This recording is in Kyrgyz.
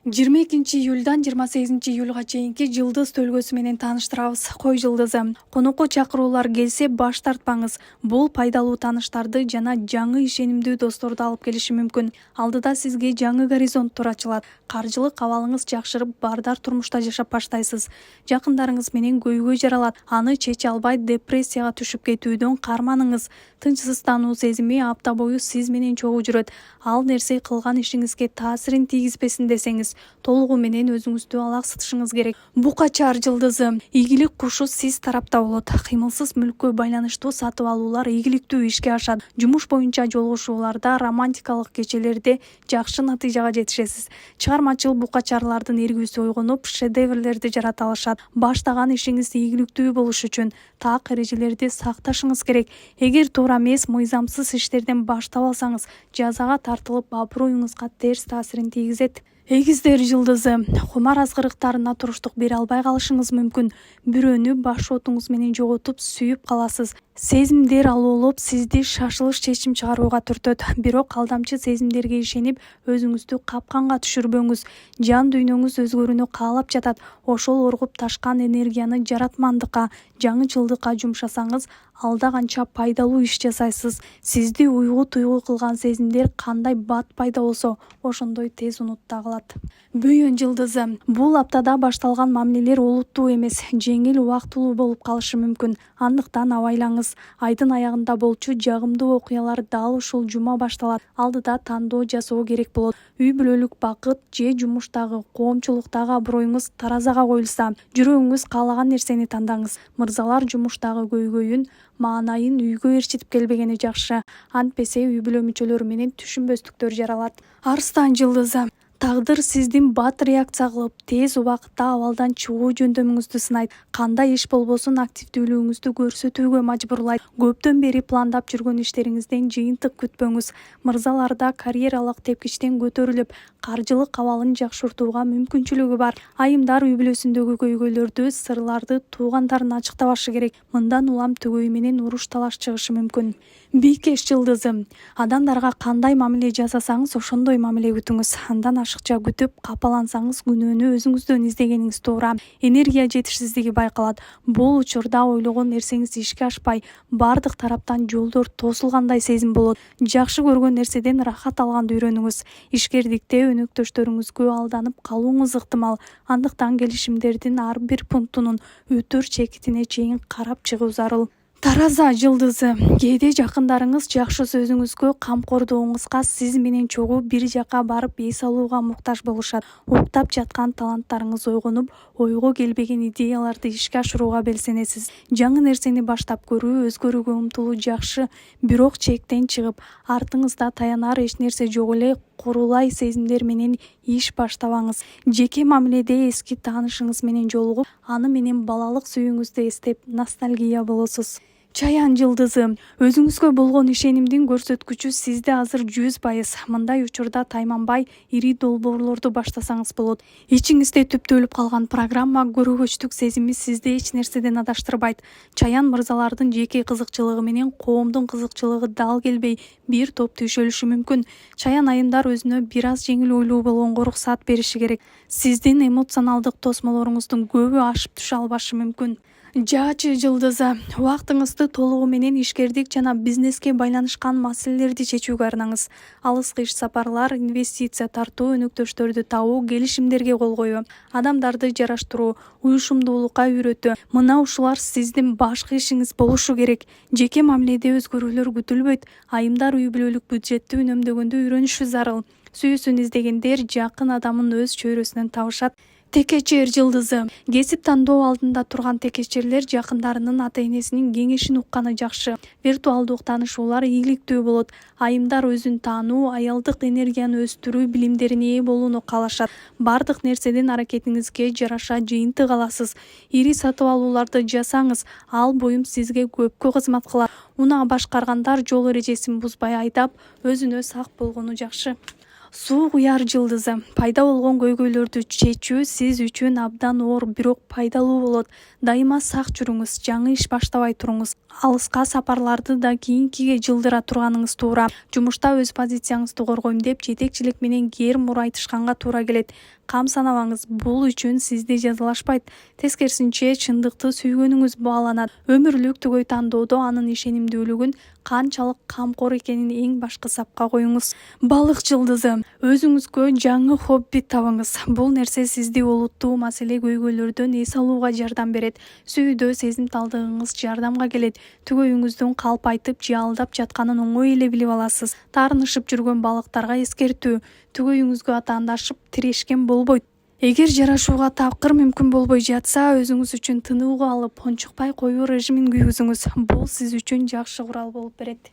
22-июльдан 28-июльга чейинки жылдыз төлгөсү менен тааныштырабыз. Кой жылдызы. Конокко чакыруулар келсе баш тартпаңыз. Бул пайдалуу тааныштарды жана жаңы ишенимдүү досторду алып келиши мүмкүн. Алдыда сизге жаңы горизонттор ачылат. Каржылык абалыңыз жакшырып, бардар турмушта жашап баштайсыз. Жакындарыңыз менен көйгөй жаралат. Аны чече албай депрессияга түшүп кетүүдөн карманыңыз. Тынчсыздануу сезими апта бою сиз менен чогуу жүрөт. Ал нерсе кылган ишиңизге таасирин тийгизбесин десеңиз, толугу менен өзүңүздү алаксытышыңыз керек. Букачар жылдызы. Ийгилик кушу сиз тарапта болот. Кыймылсыз мүлккө байланыштуу сатып алуулар ийгиликтүү ишке ашат. Жумуш боюнча жолугушууларда, романтикалык кечелерде жакшы натыйжага жетишесиз. Чыгармачыл букачарлардын эргүүсү ойгонуп, шедеврлерди жарата алышат. Баштаган ишиңиз ийгиликтүү болуш үчүн так эрежелерди сакташыңыз керек. Эгер туура эмес, мыйзамсыз иштерден баштап алсаңыз, жазага тартылып, аброюңузга терс таасирин тийгизет. Эгиздер жылдызы. Кумар азгырыктарына туруштук бере албай калышыңыз мүмкүн. Бирөөнү баш отуңуз менен жоготуп, сүйүп каласыз. Сезимдер алуулуп, сизди шашылыш чечим чыгарууга түртөт. Бирок алдамчы сезимдерге ишенип, өзүңүздү капканга түшүрбөңүз. Жан дүйнөңүз өзгөрүүнү каалап жатат. Ошол оргуп ташкан энергияны жаратмандыкка, жаңычылдыкка жумшасаңыз, алда канча пайдалуу иш жасайсыз. Сизди уйгу-туйгу кылган сезимдер кандай бат пайда болсо, ошондой тез унутта калат. Бүйөн жылдызы. Бул аптада башталган мамилелер олуттуу эмес, жеңил, убактылуу болуп калышы мүмкүн. Андыктан абайлаңыз. Айдын аягында болчу жагымдуу окуялар дал ушул жума башталат. Алдыда тандоо жасоо керек болот. Үй бүлөлүк бакыт же жумуштагы, коомчулуктагы аброюңуз таразага коюлса, жүрөгүңүз каалаган нерсени тандаңыз. Мырзалар жумуштагы көйгөйүн, маанайын үйгө ээрчитип келбегени жакшы. Антпесе үй бүлө мүчөлөрү менен түшүнбөстүктөр жаралат. Арстан жылдызы. Тагдыр сиздин бат реакция кылып, тез убакытта абалдан чыгуу жөндөмүңүздү сынайт. Кандай иш болбосун активдүүлүгүңүздү көрсөтүүгө мажбурлайт. Көптөн бери пландап жүргөн иштериңизден жыйынтык күтпөңүз. Мырзаларда карьералык тепкичтен көтөрүлүп, каржылык абалын жакшыртууга мүмкүнчүлүгү бар. Айымдар үй бүлөсүндөгү көйгөйлөрдү, сырларды туугандарына ачыктабашы керек. Мындан улам түгөй менен уруш талаш чыгышы мүмкүн. Бийкеш жылдызы. Адамдарга кандай мамиле жасасаңыз, ошондой мамиле күтүңүз. Андан ашыкча күтүп, капалансаңыз, күнөөнү өзүңүздөн издегениңиз туура. Энергия жетишсиздиги байкалат. Бул учурда ойлогон нерсеңиз ишке ашпай, бардык тараптан жолдор тосулгандай сезим болот. Жакшы көргөн нерседен рахат алганды үйрөнүңүз. Ишкердикте өнөктөштөрүңүзгө алданып калууңуз ыктымал. Андыктан келишимдердин ар бир пунктунун өтөр чекитине чейин карап чыгуу зарыл. Тараза жылдызы. Кээде жакындарыңыз жакшы сөзүңүзгө, камкордугуңузга, сиз менен чогуу бир жака барып эс алууга муктаж болушат. Уктап жаткан таланттарыңыз ойгонуп, ойго келбеген идеяларды ишке ашырууга белсенесиз. Жаңы нерсени баштап көрүү, өзгөрүүгө умтулуу жакшы, бирок чектен чыгып, артыңызда таянар эч нерсе жок эле курулай сезимдер менен иш баштабаңыз. Жеке мамиледе эски таанышыңыз менен жолугуп, аны менен балалык сүйүүңүздү эстеп, ностальгия болосуз. Чаян жылдызы. Өзүңүзгө болгон ишенимдин көрсөткүчү сизде азыр 100%. Мындай учурда тайманбай, ири долбоорлорду баштасаңыз болот. Ичиңизде түптөлүп калган программа, көрөгөчтүк сезими сизди эч нерседен адаштырбайт. Чаян мырзалардын жеке кызыкчылыгы менен коомдун кызыкчылыгы дал келбей, бир топ түйшөлүшү мүмкүн. Чаян айымдар өзүнө бир аз жеңил ойлуу болгонго уруксат бериши керек. Сиздин эмоционалдык тосмолоруңуздун көбү ашып түшө албашы мүмкүн. Жаачы жылдызы. Убактыңызды толугу менен ишкердик жана бизнеске байланышкан маселелерди чечүүгө арнаңыз. Алыскы иш сапарлар, инвестиция тартуу, өнөктөштөрдү табуу, келишимдерге кол коюу, адамдарды жараштыруу, уюшумдуулукка үйрөтүү. Мына ушулар сиздин башкы ишиңиз болушу керек. Жеке мамиледе өзгөрүүлөр күтүлбөйт. Айымдар үй бүлөлүк бюджетти үнөмдөгөндө үйрөнүшү зарыл. Сүйүүсүн издегендер жакын адамын өз чөйрөсүнөн табышат. Текечер жылдызы. Кесип тандоо алдында турган текечерлер жакындарынын ата-энесинин кеңешин укканы жакшы. Виртуалдык таанышуулар ийгиликтүү болот. Айымдар өзүн таануу, аялдык энергияны өстүрүү билимдерине ээ болууну каалашат. Бардык нерседен аракетиңизге жараша жыйынтык аласыз. Ири сатып алууларды жасаңыз, ал буюм сизге көпкө кызмат кылат. Унаа башкаргандар жол эрежесин бузбай айдап, өзүнө сак болгону жакшы. Суу куяр жылдызы. Пайда болгон көйгөйлөрдү чечүү сиз үчүн абдан оор, бирок пайдалуу болот. Дайыма сак жүрүңүз, жаңы иш баштабай туруңуз. Алыска сапарларды да кийинкиге жылдыра турганыңыз туура. Жумушта өз позицияңызды коргойм деп жетекчилик менен кээр мур айтышканга туура келет. кам санабаңыз. Бул үчүн сизди жазалашпайт. Тескерисинче чындыкты сүйгөнүңүз бааланат. Өмүрлүк түгөй тандоодо анын ишенимдүүлүгүн, канчалык камкор экенин эң башкы сапка коюңуз. Балык жылдызы. Өзүңүзгө жаңы хобби табыңыз. Бул нерсе сизди олуттуу маселе көйгөйлөрдөн эс алууга жардам берет. Сүйүүдө сезимталдыгыңыз жардамга келет. Түгөйүңүздүн калпайтып же алдап жатканын оңой эле билип аласыз. Таарынышып жүргөн балыктарга эскертүү: түгөйүңүзгө атаандашып тирешкен болбойт. Эгер жарашууга тапкыр мүмкүн болбой жатса, өзүңүз үчүн тынууга алып, унчукпай коюу режимин күйгүзүңүз. Бул сиз үчүн жакшы курал болуп берет.